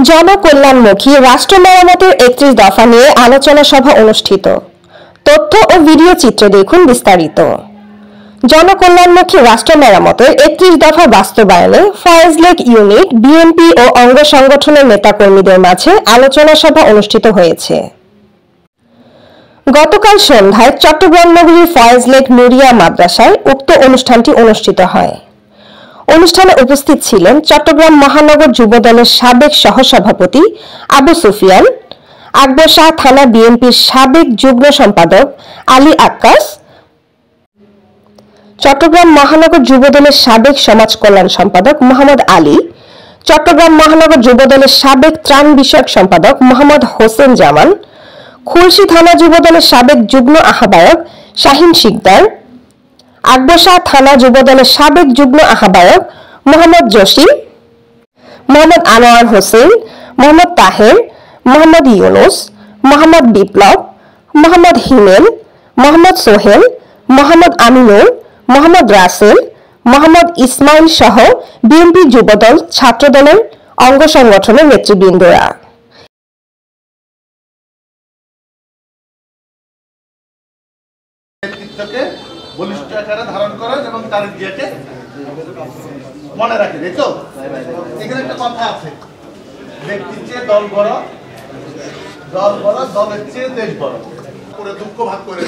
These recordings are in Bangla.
জনকল্যাণমুখী রাষ্ট্র মেরামতের ৩১ দফা নিয়ে আলোচনা সভা অনুষ্ঠিত। তথ্য ও ভিডিও চিত্রে দেখুন বিস্তারিত। জনকল্যাণমুখী রাষ্ট্র মেরামতের ৩১ দফা বাস্তবায়নে ফয়েজ লেক ইউনিট, বিএনপি ও অঙ্গ সংগঠনের নেতাকর্মীদের মাঝে আলোচনা সভা অনুষ্ঠিত হয়েছে। গতকাল সন্ধ্যায় চট্টগ্রাম নগরীর ফয়েজ লেক নুরিয়া মাদ্রাসায় উক্ত অনুষ্ঠানটি অনুষ্ঠিত হয়। অনুষ্ঠানে উপস্থিত ছিলেন চট্টগ্রাম মহানগর যুবদলের সাবেক সহসভাপতি আবু সুফিয়ান, আকবর শাহ থানা বিএনপির সাবেক যুগ্ম সম্পাদক আলী আক্কাস, চট্টগ্রাম মহানগর যুবদলের সাবেক সমাজ কল্যাণ সম্পাদক মোহাম্মদ আলী, চট্টগ্রাম মহানগর যুবদলের সাবেক ত্রাণ বিষয়ক সম্পাদক মোহাম্মদ হোসেন জামান, খুলশী থানা যুবদলের সাবেক যুগ্ম আহ্বায়ক শাহিন শিকদার, আকবর শাহ থানা যুবদলের সাবেক যুগ্ম আহ্বায়ক মোহাম্মদ জসিম, মোহাম্মদ আনোয়ার হোসেন, মোহাম্মদ তাহের, মোহাম্মদ ইউনুস, মোহাম্মদ বিপ্লব, মোহাম্মদ হিমেল, মোহাম্মদ সোহেল, মোহাম্মদ আমিনুর, মোহাম্মদ রাসেল, মোহাম্মদ ইসমাইল সহ বিএনপি যুবদল, ছাত্রদলের অঙ্গ সংগঠনের নেতৃবৃন্দরা। বলিষ্ঠ আকারে ধারণ করেন এবং তার দিয়েকে মনে রাখেন। এই তো এখানে একটা কথা আছে, ব্যক্তির চেয়ে দল বড়, দল বড়, দলের চেয়ে দেশ বড়। পুরো দুঃখ ভাগ করে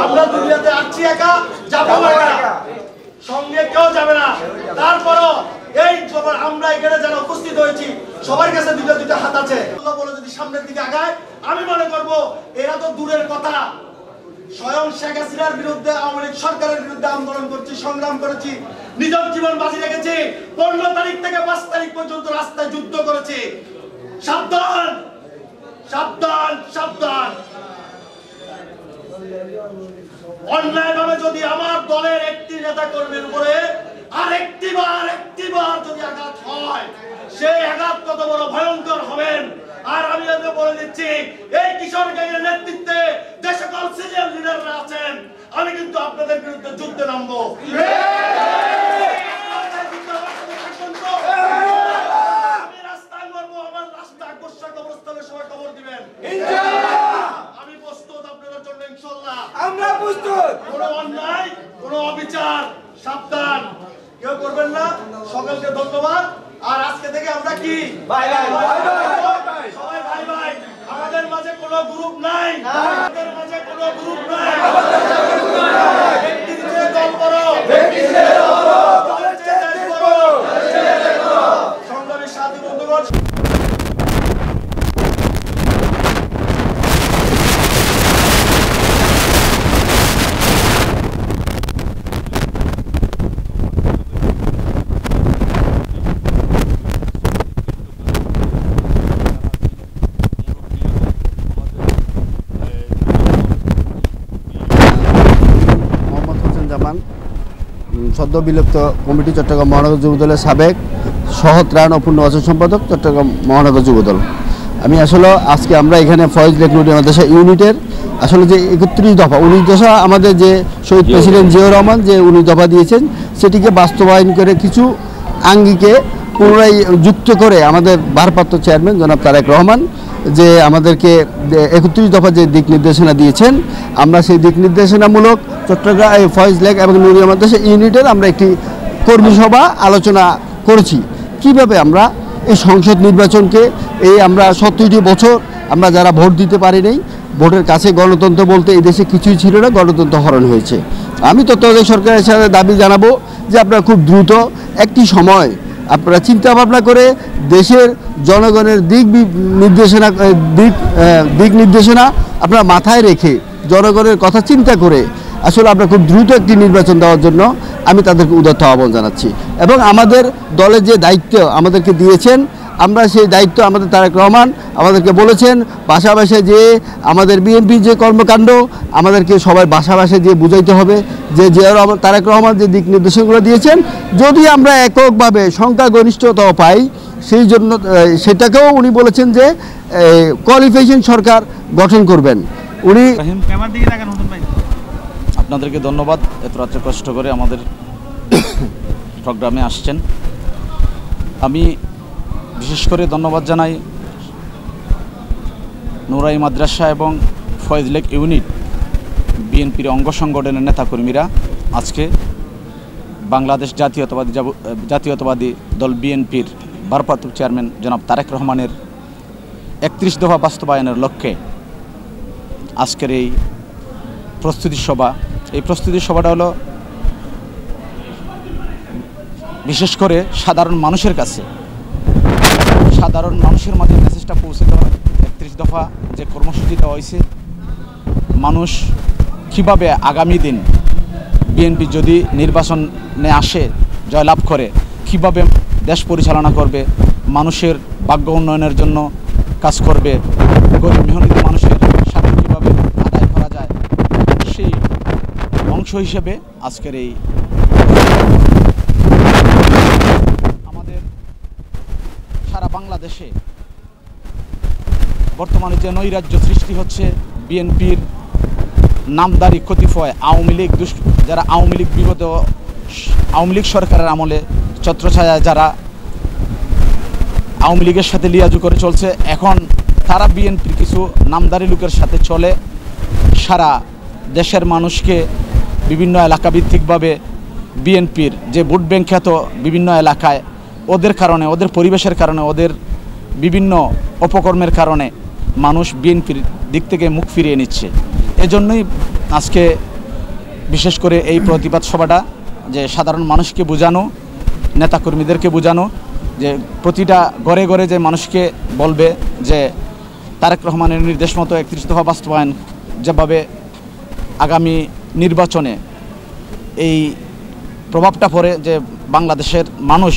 আমরা দুনিয়াতে আসছি একা, যাবো একা, সঙ্গে কেউ যাবে না। তারপরও এই আমরা এখানে যারা উপস্থিত হয়েছি সবার কাছে দুইটা দুইটা হাত আছে বলে যদি সামনের দিকে আগায়, আমি মনে করবো এরা তো দূরের কথা। স্বয়ং শেখ হাসিনার বিরুদ্ধে, আওয়ামী লীগ সরকারের বিরুদ্ধে আন্দোলন করছি, সংগ্রাম করেছি, নিজের জীবন বাজি রেখেছি। 15 তারিখ থেকে 5 তারিখ পর্যন্ত রাস্তায় যুদ্ধ করেছি। সাবধান, সাবধান, সাবধান। অন্যায়ভাবে যদি আমার দলের একটি নেতা কর্মীর উপরে আর একটিবার যদি আঘাত হয়, সেই আঘাত কত বড় ভয়ঙ্কর হবেন। আর আমি বলে দিচ্ছি, এই কিশোর গ্যাংয়ের নেতৃত্বে যে সকল সিনিয়র লিডাররা আছেন, আমি কিন্তু আপনাদের বিরুদ্ধে যুদ্ধে নামবো। আমি রাস্তায় মরবো, আমার রাস্তা আকবর কবরস্থানে সবাই কবর দিবেন। আমি প্রস্তুত আপনাদের জন্য, ইনশাআল্লাহ আমরা প্রস্তুত। কোনো অন্যায়, কোনো অবিচার, সাবধান, কেউ করবেন না। সকলকে ধন্যবাদ। আর আজকে থেকে আমরা কি ভাই ভাই ভাই, সবাই ভাই ভাই। আমাদের মাঝে কোনো গ্রুপ নাই, আমাদের মাঝে কোনো গ্রুপ নাই। ব্যক্তির চেয়ে দল বড়, ব্যক্তির চেয়ে দল বড়, দলের চেয়ে দেশ বড়। সংগ্রামী সাথী বন্ধুগণ, সদ্য বিলুপ্ত কমিটি চট্টগ্রাম মহানগর যুবদলের সাবেক সহ ত্রাণ ও পুনর্বাসন সম্পাদক চট্টগ্রাম মহানগর যুবদল। আমি আসলে আজকে আমরা এখানে ফয়েজ লেক নুরিয়া মাদ্রাসা ইউনিটের আসলে যে 31 দফা 19 দফা আমাদের যে শহীদ প্রেসিডেন্ট জিয়াউর রহমান যে 19 দফা দিয়েছেন, সেটিকে বাস্তবায়ন করে কিছু আঙ্গিকে পুনরায় যুক্ত করে আমাদের ভারপ্রাপ্ত চেয়ারম্যান জনাব তারেক রহমান যে আমাদেরকে 31 দফা যে দিক নির্দেশনা দিয়েছেন, আমরা সেই দিক নির্দেশনামূলক চট্টগ্রাম ফয়েজ লেক এবং নুরিয়া মাদ্রাসা ইউনিটের আমরা একটি কর্মী সভা আলোচনা করেছি। কিভাবে আমরা এই সংসদ নির্বাচনকে, এই আমরা 70টি বছর আমরা যারা ভোট দিতে পারি নাই, ভোটের কাছে গণতন্ত্র বলতে এই দেশে কিছুই ছিল না, গণতন্ত্র হরণ হয়েছে। আমি তত্ত্বাবধায়ক সরকারের সাথে দাবি জানাবো যে আপনারা খুব দ্রুত একটি সময় আপনারা চিন্তা ভাবনা করে দেশের জনগণের দিক নির্দেশনা আপনারা মাথায় রেখে জনগণের কথা চিন্তা করে আসলে আমরা খুব দ্রুত একটি নির্বাচন দেওয়ার জন্য আমি তাদেরকে উদাত্ত আহ্বান জানাচ্ছি। এবং আমাদের দলের যে দায়িত্ব আমাদেরকে দিয়েছেন, আমরা সেই দায়িত্ব আমাদের তারেক রহমান আমাদেরকে বলেছেন, বাসা বাসায় যে আমাদের বিএনপির যে কর্মকাণ্ড আমাদেরকে সবাই বাসা বাসায় দিয়ে বুঝাইতে হবে যে তারেক রহমান যে দিক নির্দেশনগুলো দিয়েছেন, যদি আমরা এককভাবে সংখ্যাগরিষ্ঠতাও পাই, সেই জন্য সেটাকেও উনি বলেছেন যে কোয়ালিফিকেশন সরকার গঠন করবেন। উনি আপনাদেরকে ধন্যবাদ, এত রাত্রে কষ্ট করে আমাদের প্রোগ্রামে আসছেন। আমি বিশেষ করে ধন্যবাদ জানাই নুরাই মাদ্রাসা এবং ফয়েজ লেক ইউনিট বিএনপির অঙ্গ সংগঠনের নেতাকর্মীরা আজকে বাংলাদেশ জাতীয়তাবাদী দল বিএনপির ভারপ্রাপ্ত চেয়ারম্যান জনাব তারেক রহমানের 31 দফা বাস্তবায়নের লক্ষ্যে আজকের এই প্রস্তুতি সভা। এই প্রস্তুতি সভাটা হলো বিশেষ করে সাধারণ মানুষের কাছে, সাধারণ মানুষের মাঝে মেসেজটা পৌঁছে দেওয়া। 31 দফা যে কর্মসূচি দেওয়া হয়েছে, মানুষ কীভাবে আগামী দিন বিএনপি যদি নির্বাচনে আসে, জয়লাভ করে, কীভাবে দেশ পরিচালনা করবে, মানুষের ভাগ্য উন্নয়নের জন্য কাজ করবে, গরিব মেহনতি মানুষের স্বার্থ কীভাবে আদায় করা যায়, সেই অংশ হিসেবে আজকের এই আমাদের সারা বাংলাদেশে বর্তমানে যে নৈরাজ্য সৃষ্টি হচ্ছে, বিএনপির নামদারি কতিপয় আওয়ামী লীগ যারা আওয়ামী লীগ বিগত আওয়ামী লীগ সরকারের আমলে ছত্রছায়ায় যারা আওয়ামী লীগের সাথে লিয়াজু করে চলছে, এখন তারা বিএনপির কিছু নামদারি লোকের সাথে চলে সারা দেশের মানুষকে বিভিন্ন এলাকাভিত্তিকভাবে বিএনপির যে ভোট ব্যাংক খ্যাত বিভিন্ন এলাকায় ওদের কারণে, ওদের পরিবেশের কারণে, ওদের বিভিন্ন অপকর্মের কারণে মানুষ বিএনপির দিক থেকে মুখ ফিরিয়ে নিচ্ছে। এজন্যই আজকে বিশেষ করে এই প্রতিবাদ সভাটা, যে সাধারণ মানুষকে বোঝানো, নেতাকর্মীদেরকে বোঝানো, যে প্রতিটা ঘরে ঘরে যে মানুষকে বলবে যে তারেক রহমানের নির্দেশ মতো 31 দফা বাস্তবায়ন যেভাবে আগামী নির্বাচনে এই প্রভাবটা পড়ে যে বাংলাদেশের মানুষ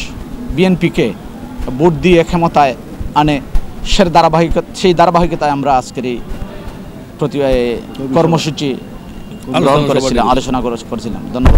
বিএনপিকে ভোট দিয়ে ক্ষমতায় আনে, সেই ধারাবাহিকতায় আমরা আজকের এই কর্মসূচি গ্রহণ করেছিলাম, আলোচনা করেছিলাম। ধন্যবাদ।